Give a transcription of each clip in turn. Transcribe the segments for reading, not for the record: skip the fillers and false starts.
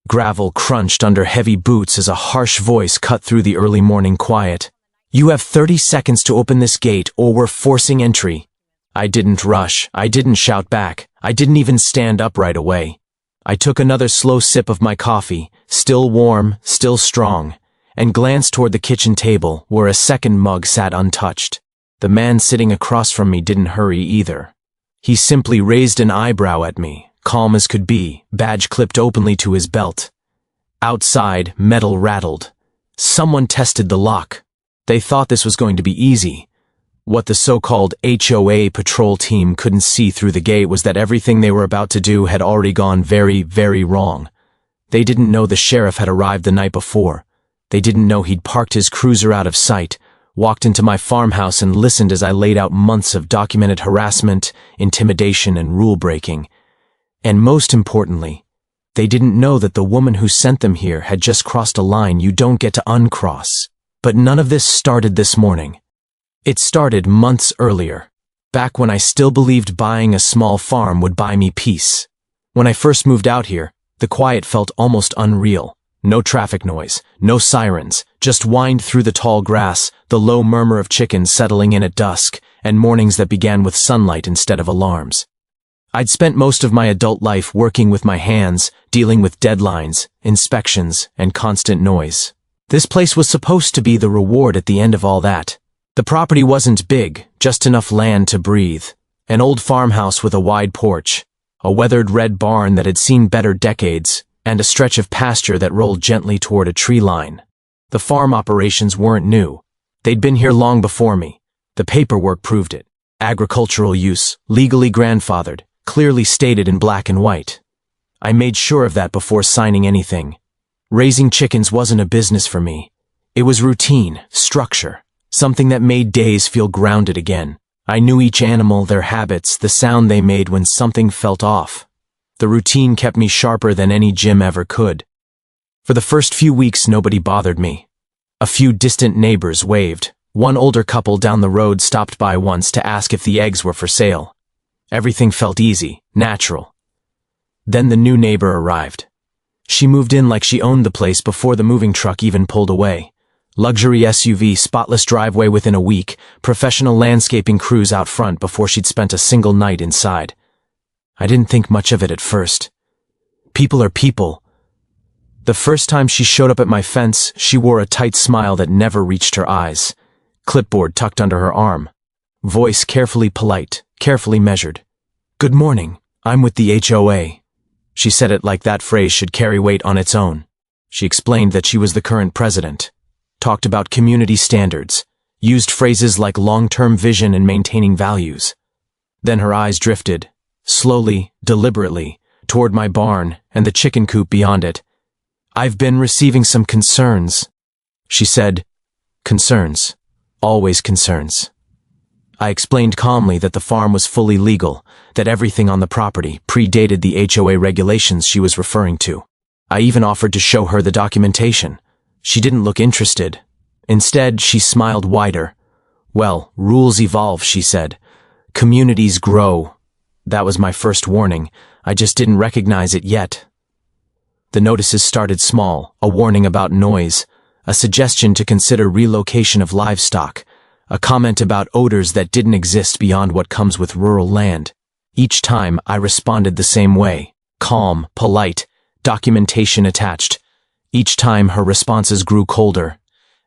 Gravel crunched under heavy boots as a harsh voice cut through the early morning quiet. "You have 30 seconds to open this gate or we're forcing entry." I didn't rush. I didn't shout back. I didn't even stand up right away. I took another slow sip of my coffee, still warm, still strong, and glanced toward the kitchen table where a second mug sat untouched. The man sitting across from me didn't hurry either. He simply raised an eyebrow at me, calm as could be, badge clipped openly to his belt. Outside, metal rattled. Someone tested the lock. They thought this was going to be easy. What the so-called HOA patrol team couldn't see through the gate was that everything they were about to do had already gone very, very wrong. They didn't know the sheriff had arrived the night before. They didn't know he'd parked his cruiser out of sight, walked into my farmhouse and listened as I laid out months of documented harassment, intimidation, and rule-breaking. And most importantly, they didn't know that the woman who sent them here had just crossed a line you don't get to uncross. But none of this started this morning. It started months earlier, back when I still believed buying a small farm would buy me peace. When I first moved out here, the quiet felt almost unreal. No traffic noise, no sirens, just wind through the tall grass, the low murmur of chickens settling in at dusk, and mornings that began with sunlight instead of alarms. I'd spent most of my adult life working with my hands, dealing with deadlines, inspections, and constant noise. This place was supposed to be the reward at the end of all that. The property wasn't big, just enough land to breathe. An old farmhouse with a wide porch, a weathered red barn that had seen better decades, and a stretch of pasture that rolled gently toward a tree line. The farm operations weren't new. They'd been here long before me. The paperwork proved it. Agricultural use, legally grandfathered, clearly stated in black and white. I made sure of that before signing anything. Raising chickens wasn't a business for me. It was routine, structure. Something that made days feel grounded again. I knew each animal, their habits, the sound they made when something felt off. The routine kept me sharper than any gym ever could. For the first few weeks, nobody bothered me. A few distant neighbors waved. One older couple down the road stopped by once to ask if the eggs were for sale. Everything felt easy, natural. Then the new neighbor arrived. She moved in like she owned the place before the moving truck even pulled away. Luxury SUV, spotless driveway within a week, professional landscaping crews out front before she'd spent a single night inside. I didn't think much of it at first. People are people. The first time she showed up at my fence, she wore a tight smile that never reached her eyes. Clipboard tucked under her arm. Voice carefully polite, carefully measured. "Good morning, I'm with the HOA." She said it like that phrase should carry weight on its own. She explained that she was the current president. Talked about community standards, used phrases like long-term vision and maintaining values. Then her eyes drifted, slowly, deliberately, toward my barn and the chicken coop beyond it. "I've been receiving some concerns," she said. Concerns. Always concerns. I explained calmly that the farm was fully legal, that everything on the property predated the HOA regulations she was referring to. I even offered to show her the documentation. She didn't look interested. Instead, she smiled wider. "Well, rules evolve," she said. "Communities grow." That was my first warning. I just didn't recognize it yet. The notices started small, a warning about noise, a suggestion to consider relocation of livestock, a comment about odors that didn't exist beyond what comes with rural land. Each time, I responded the same way, calm, polite, documentation attached. Each time, her responses grew colder.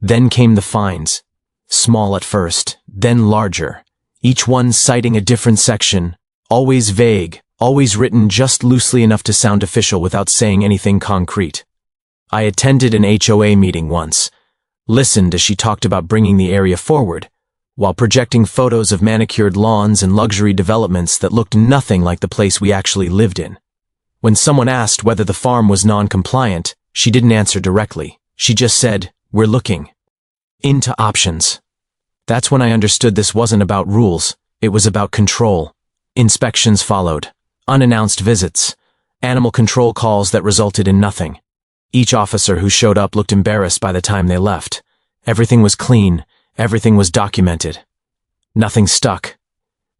Then came the fines. Small at first, then larger. Each one citing a different section, always vague, always written just loosely enough to sound official without saying anything concrete. I attended an HOA meeting once, listened as she talked about bringing the area forward, while projecting photos of manicured lawns and luxury developments that looked nothing like the place we actually lived in. When someone asked whether the farm was non-compliant, she didn't answer directly. She just said, "We're looking into options." That's when I understood this wasn't about rules, it was about control. Inspections followed, unannounced visits, animal control calls that resulted in nothing. Each officer who showed up looked embarrassed by the time they left. Everything was clean, everything was documented. Nothing stuck.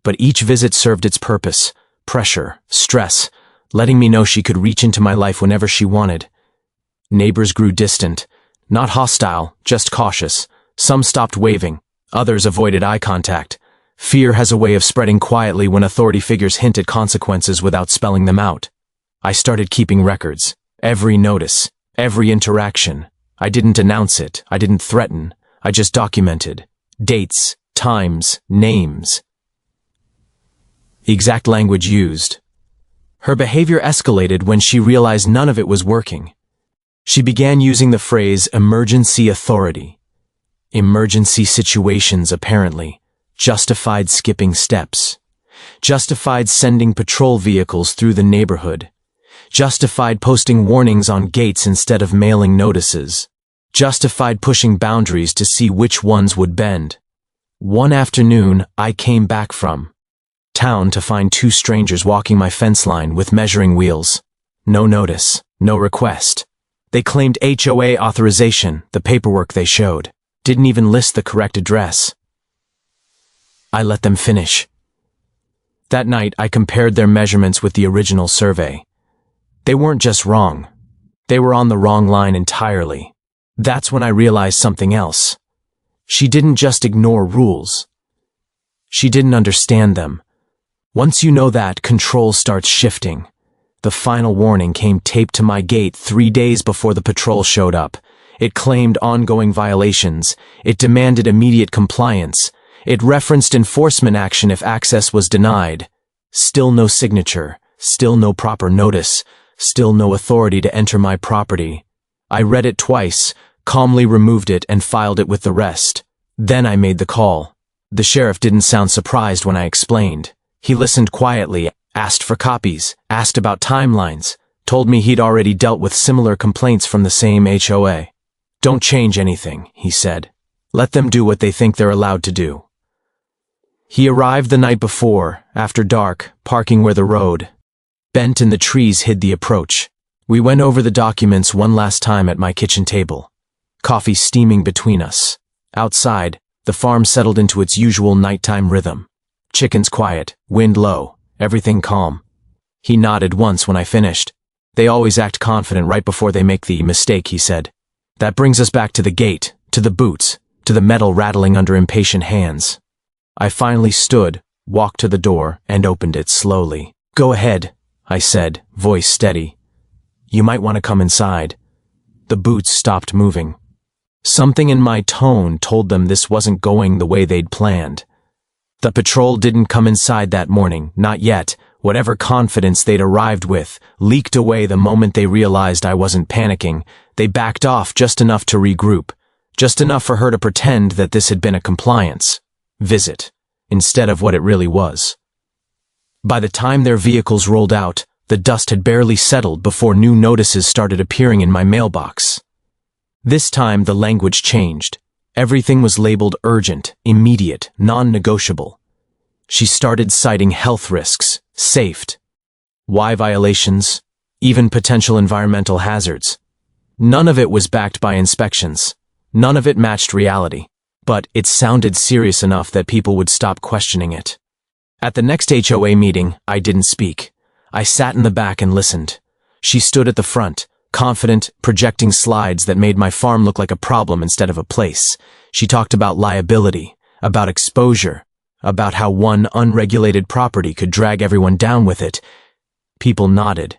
But each visit served its purpose: pressure, stress, letting me know she could reach into my life whenever she wanted. Neighbors grew distant. Not hostile, just cautious. Some stopped waving. Others avoided eye contact. Fear has a way of spreading quietly when authority figures hint at consequences without spelling them out. I started keeping records. Every notice. Every interaction. I didn't announce it. I didn't threaten. I just documented. Dates, times, names. The exact language used. Her behavior escalated when she realized none of it was working. She began using the phrase emergency authority. Emergency situations, apparently. Justified skipping steps. Justified sending patrol vehicles through the neighborhood. Justified posting warnings on gates instead of mailing notices. Justified pushing boundaries to see which ones would bend. One afternoon, I came back from town to find two strangers walking my fence line with measuring wheels. No notice, no request. They claimed HOA authorization. The paperwork they showed didn't even list the correct address. I let them finish. That night, I compared their measurements with the original survey. They weren't just wrong. They were on the wrong line entirely. That's when I realized something else. She didn't just ignore rules. She didn't understand them. Once you know that, control starts shifting. The final warning came taped to my gate 3 days before the patrol showed up. It claimed ongoing violations. It demanded immediate compliance. It referenced enforcement action if access was denied. Still no signature. Still no proper notice. Still no authority to enter my property. I read it twice, calmly removed it, and filed it with the rest. Then I made the call. The sheriff didn't sound surprised when I explained. He listened quietly, asked for copies, asked about timelines, told me he'd already dealt with similar complaints from the same HOA. Don't change anything, he said. Let them do what they think they're allowed to do. He arrived the night before, after dark, parking where the road bent and the trees hid the approach. We went over the documents one last time at my kitchen table. Coffee steaming between us. Outside, the farm settled into its usual nighttime rhythm. Chickens quiet, wind low, everything calm. He nodded once when I finished. They always act confident right before they make the mistake, he said. That brings us back to the gate, to the boots, to the metal rattling under impatient hands. I finally stood, walked to the door, and opened it slowly. Go ahead, I said, voice steady. You might want to come inside. The boots stopped moving. Something in my tone told them this wasn't going the way they'd planned. The patrol didn't come inside that morning, not yet. Whatever confidence they'd arrived with leaked away the moment they realized I wasn't panicking. They backed off just enough to regroup, just enough for her to pretend that this had been a compliance visit, instead of what it really was. By the time their vehicles rolled out, the dust had barely settled before new notices started appearing in my mailbox. This time the language changed. Everything was labeled urgent, immediate, non-negotiable. She started citing health risks, SAFED, Y violations, even potential environmental hazards. None of it was backed by inspections. None of it matched reality. But it sounded serious enough that people would stop questioning it. At the next HOA meeting, I didn't speak. I sat in the back and listened. She stood at the front, confident, projecting slides that made my farm look like a problem instead of a place. She talked about liability, about exposure, about how one unregulated property could drag everyone down with it. People nodded.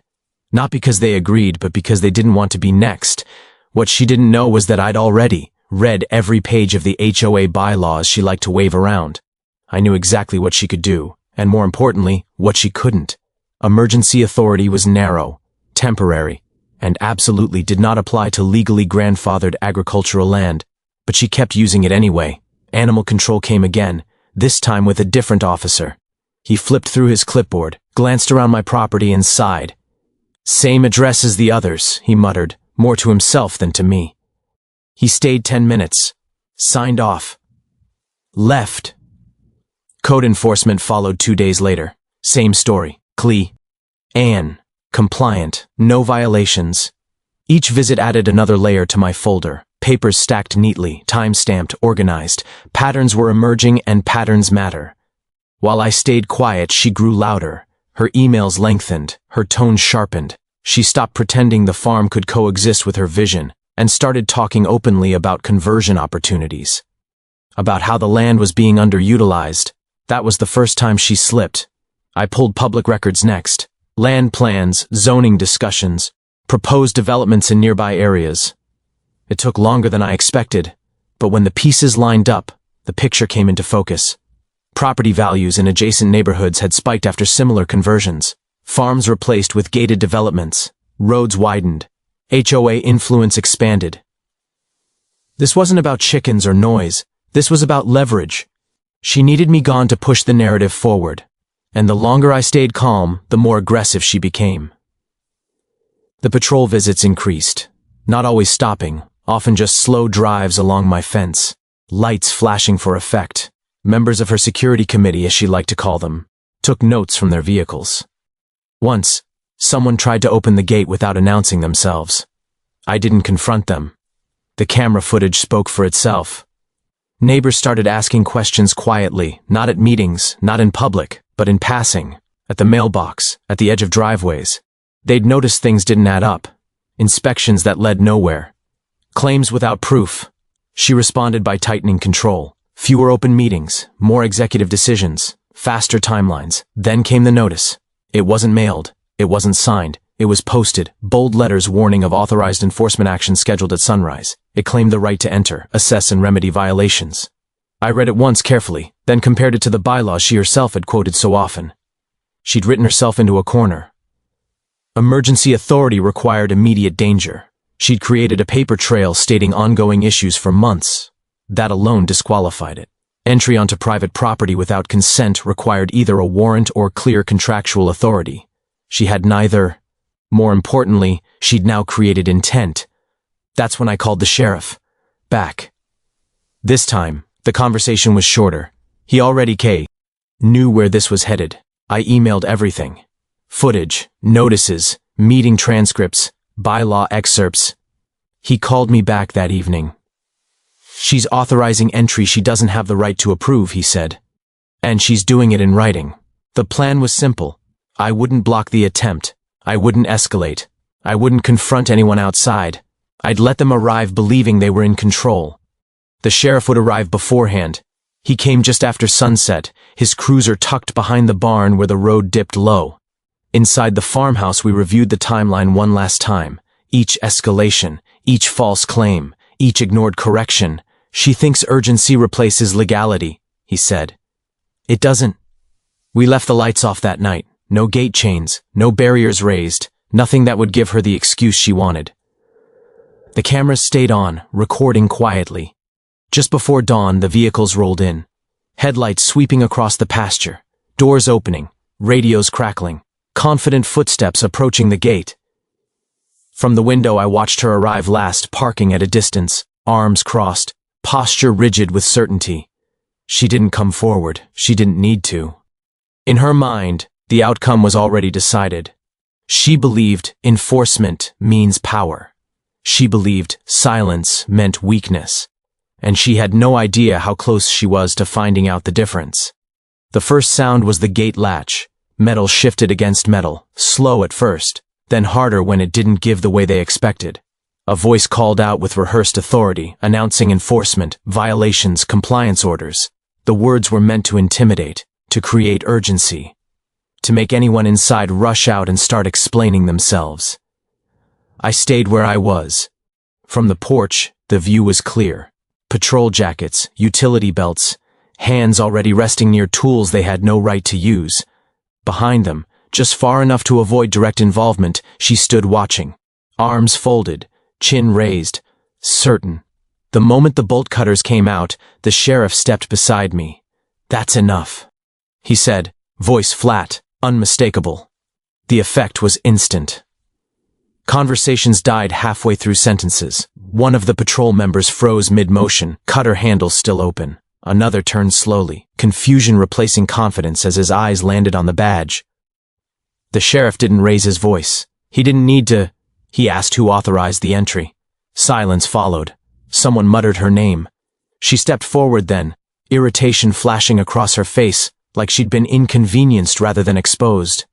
Not because they agreed, but because they didn't want to be next. What she didn't know was that I'd already read every page of the HOA bylaws she liked to wave around. I knew exactly what she could do, and more importantly, what she couldn't. Emergency authority was narrow, temporary, and absolutely did not apply to legally grandfathered agricultural land, but she kept using it anyway. Animal control came again, this time with a different officer. He flipped through his clipboard, glanced around my property, and sighed. Same address as the others, he muttered, more to himself than to me. He stayed 10 minutes, signed off, left. Code enforcement followed 2 days later. Same story. Ann, compliant, no violations. Each visit added another layer to my folder. Papers stacked neatly, time-stamped, organized. Patterns were emerging, and patterns matter. While I stayed quiet, she grew louder. Her emails lengthened, her tone sharpened. She stopped pretending the farm could coexist with her vision and started talking openly about conversion opportunities. About how the land was being underutilized. That was the first time she slipped. I pulled public records next. Land plans, zoning discussions, proposed developments in nearby areas. It took longer than I expected, but when the pieces lined up, the picture came into focus. Property values in adjacent neighborhoods had spiked after similar conversions. Farms replaced with gated developments. Roads widened. HOA influence expanded. This wasn't about chickens or noise. This was about leverage. She needed me gone to push the narrative forward. And the longer I stayed calm, the more aggressive she became. The patrol visits increased. Not always stopping, often just slow drives along my fence. Lights flashing for effect. Members of her security committee, as she liked to call them, took notes from their vehicles. Once, someone tried to open the gate without announcing themselves. I didn't confront them. The camera footage spoke for itself. Neighbors started asking questions quietly, not at meetings, not in public, but in passing, at the mailbox, at the edge of driveways. They'd noticed things didn't add up. Inspections that led nowhere. Claims without proof. She responded by tightening control. Fewer open meetings, more executive decisions, faster timelines. Then came the notice. It wasn't mailed. It wasn't signed. It was posted, bold letters warning of authorized enforcement action scheduled at sunrise. It claimed the right to enter, assess and remedy violations. I read it once carefully, then compared it to the bylaws she herself had quoted so often. She'd written herself into a corner. Emergency authority required immediate danger. She'd created a paper trail stating ongoing issues for months. That alone disqualified it. Entry onto private property without consent required either a warrant or clear contractual authority. She had neither. More importantly, she'd now created intent. That's when I called the sheriff. Back. This time, the conversation was shorter. He already knew where this was headed. I emailed everything. Footage, notices, meeting transcripts, bylaw excerpts. He called me back that evening. She's authorizing entry she doesn't have the right to approve, he said. And she's doing it in writing. The plan was simple. I wouldn't block the attempt. I wouldn't escalate. I wouldn't confront anyone outside. I'd let them arrive believing they were in control. The sheriff would arrive beforehand. He came just after sunset, his cruiser tucked behind the barn where the road dipped low. Inside the farmhouse we reviewed the timeline one last time. Each escalation, each false claim, each ignored correction. She thinks urgency replaces legality, he said. It doesn't. We left the lights off that night. No gate chains, no barriers raised, nothing that would give her the excuse she wanted. The cameras stayed on, recording quietly. Just before dawn, the vehicles rolled in. Headlights sweeping across the pasture, doors opening, radios crackling, confident footsteps approaching the gate. From the window I watched her arrive last, parking at a distance, arms crossed, posture rigid with certainty. She didn't come forward. She didn't need to. In her mind, the outcome was already decided. She believed enforcement means power. She believed silence meant weakness. And she had no idea how close she was to finding out the difference. The first sound was the gate latch. Metal shifted against metal, slow at first, then harder when it didn't give the way they expected. A voice called out with rehearsed authority, announcing enforcement, violations, compliance orders. The words were meant to intimidate, to create urgency, to make anyone inside rush out and start explaining themselves. I stayed where I was. From the porch, the view was clear. Patrol jackets, utility belts, hands already resting near tools they had no right to use. Behind them, just far enough to avoid direct involvement, she stood watching. Arms folded, chin raised, certain. The moment the bolt cutters came out, the sheriff stepped beside me. "That's enough," he said, voice flat, unmistakable. The effect was instant. Conversations died halfway through sentences. One of the patrol members froze mid-motion, cutter handles still open. Another turned slowly, confusion replacing confidence as his eyes landed on the badge. The sheriff didn't raise his voice. He didn't need to. He asked who authorized the entry. Silence followed. Someone muttered her name. She stepped forward then, irritation flashing across her face, like she'd been inconvenienced rather than exposed.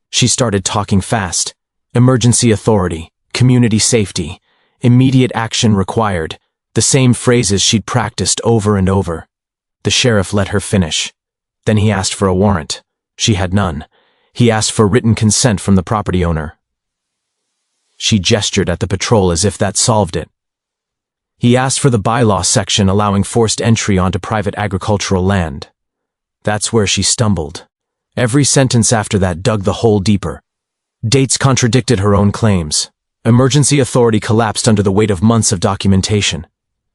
She started talking fast. Emergency authority, community safety, immediate action required, the same phrases she'd practiced over and over. The sheriff let her finish. Then he asked for a warrant. She had none. He asked for written consent from the property owner. She gestured at the patrol as if that solved it. He asked for the bylaw section allowing forced entry onto private agricultural land. That's where she stumbled. Every sentence after that dug the hole deeper. Dates contradicted her own claims. Emergency authority collapsed under the weight of months of documentation.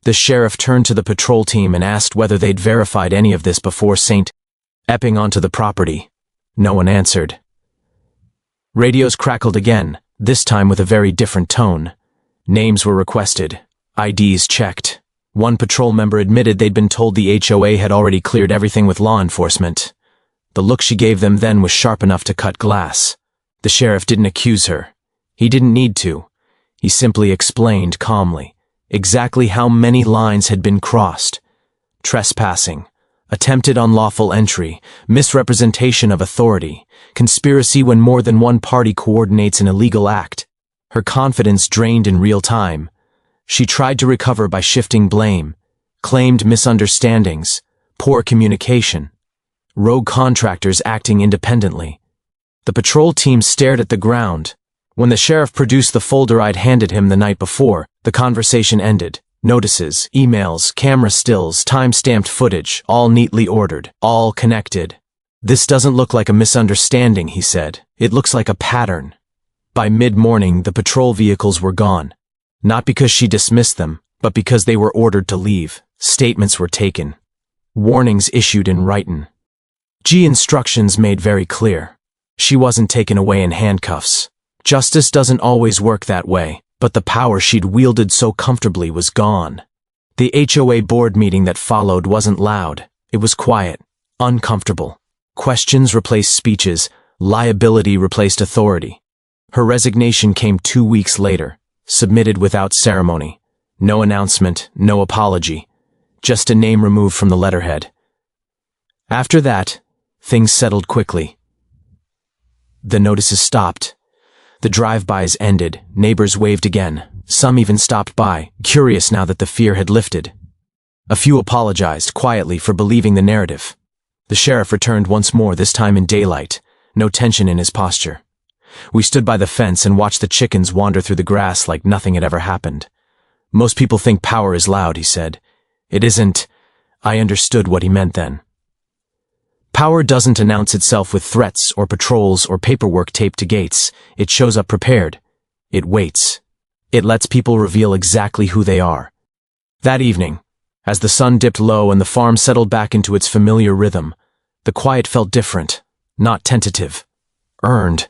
The sheriff turned to the patrol team and asked whether they'd verified any of this before St. Epping onto the property. No one answered. Radios crackled again, this time with a very different tone. Names were requested. IDs checked. One patrol member admitted they'd been told the HOA had already cleared everything with law enforcement. The look she gave them then was sharp enough to cut glass. The sheriff didn't accuse her. He didn't need to. He simply explained calmly exactly how many lines had been crossed. Trespassing, attempted unlawful entry, misrepresentation of authority, conspiracy when more than one party coordinates an illegal act. Her confidence drained in real time. She tried to recover by shifting blame, claimed misunderstandings, poor communication, rogue contractors acting independently. The patrol team stared at the ground. When the sheriff produced the folder I'd handed him the night before, the conversation ended. Notices, emails, camera stills, time-stamped footage, all neatly ordered, all connected. "This doesn't look like a misunderstanding," he said. "It looks like a pattern." By mid-morning, the patrol vehicles were gone. Not because she dismissed them, but because they were ordered to leave. Statements were taken. Warnings issued in writing. Instructions made very clear. She wasn't taken away in handcuffs. Justice doesn't always work that way, but the power she'd wielded so comfortably was gone. The HOA board meeting that followed wasn't loud. It was quiet, uncomfortable. Questions replaced speeches, liability replaced authority. Her resignation came 2 weeks later, submitted without ceremony. No announcement, no apology. Just a name removed from the letterhead. After that, things settled quickly. The notices stopped. The drive-bys ended, neighbors waved again. Some even stopped by, curious now that the fear had lifted. A few apologized quietly for believing the narrative. The sheriff returned once more, this time in daylight, no tension in his posture. We stood by the fence and watched the chickens wander through the grass like nothing had ever happened. "Most people think power is loud," he said. "It isn't." I understood what he meant then. Power doesn't announce itself with threats or patrols or paperwork taped to gates. It shows up prepared. It waits. It lets people reveal exactly who they are. That evening, as the sun dipped low and the farm settled back into its familiar rhythm, the quiet felt different, not tentative, earned.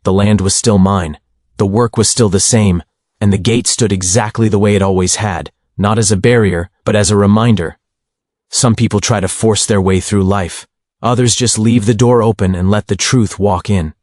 The land was still mine, the work was still the same, and the gate stood exactly the way it always had, not as a barrier, but as a reminder. Some people try to force their way through life. Others just leave the door open and let the truth walk in.